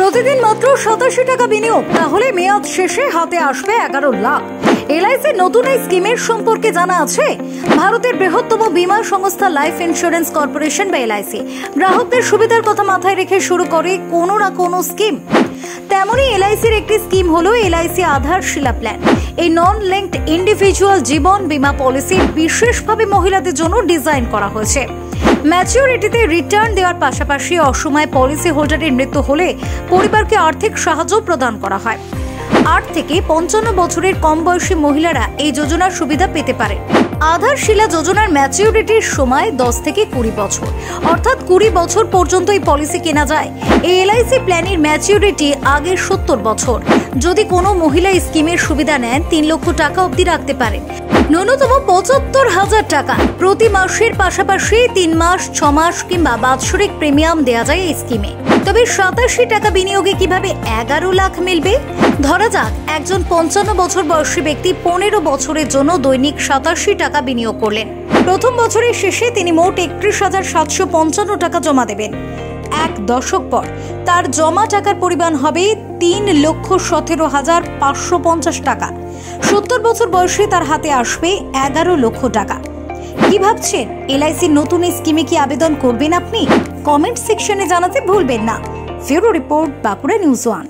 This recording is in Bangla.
প্রতিদিন মাত্র 87 টাকা বিনিয়োগ, তাহলে মেয়াদ শেষে হাতে আসবে 11 লাখ। এলআইসির নতুন এই স্কিমের সম্পর্কে জানা আছে? ভারতের বৃহত্তম বীমা সংস্থা লাইফ ইন্স্যুরেন্স কর্পোরেশন বা এলআইসি গ্রাহকদের সুবিধার কথা মাথায় রেখে শুরু করে কোনো না কোনো স্কিম। তেমনি এলআইসির একটি স্কিম হলো এলআইসি আধারশিলা প্ল্যান। এই নন লিঙ্কড ইন্ডিভিজুয়াল জীবন বীমা পলিসি বিশেষভাবে মহিলাদের জন্য ডিজাইন করা হয়েছে। ম্যাচিউরিটিতে রিটার্ন দেওয়ার পাশাপাশি অসময়ে পলিসি হোল্ডারের মৃত্যু হলে পরিবারকে আর্থিক সাহায্য প্রদান করা হয়। 8 থেকে 55 বছরের কম বয়সী মহিলারা এই যোজনার সুবিধা পেতে পারে। আধারশিলা যোজনার ম্যাচিউরিটির সময় 10 থেকে 20 বছর, অর্থাৎ 20 বছর পর্যন্ত এই পলিসি কেনা যায়। এই এলআইসি প্ল্যানের ম্যাচিউরিটি আগে 70 বছর। যদি কোনো মহিলা স্কিমের সুবিধা নেন 3 লক্ষ টাকা অবধি রাখতে পারেন। ন্যূনতম 75,000 টাকা প্রতি মাসের পাশাপাশি 3 মাস, 6 মাস কিংবা বাৎসরিক প্রিমিয়াম দেওয়া যায় এই স্কিমে। তবে 87 টাকা বিনিয়োগে কিভাবে 11 লাখ মিলবে? ধরা যাক একজন 55 বছর বয়সী ব্যক্তি 15 বছরের জন্য দৈনিক 87 টাকা বিনিয়োগ করলেন। প্রথম বছরের শেষে তিনি মোট 31,755 টাকা জমা দেবেন। 1 দশক পর তার জমা টাকার পরিমাণ হবে 3,17,550 টাকা। 70 বছর বয়সে তার হাতে আসবে 11 লক্ষ টাকা। কি ভাবছেন, এলআইসির নতুন স্কিমে কি আবেদন করবেন আপনি? কমেন্ট সেকশনে জানাতে ভুলবেন না। Bureau report, Bankura news 1।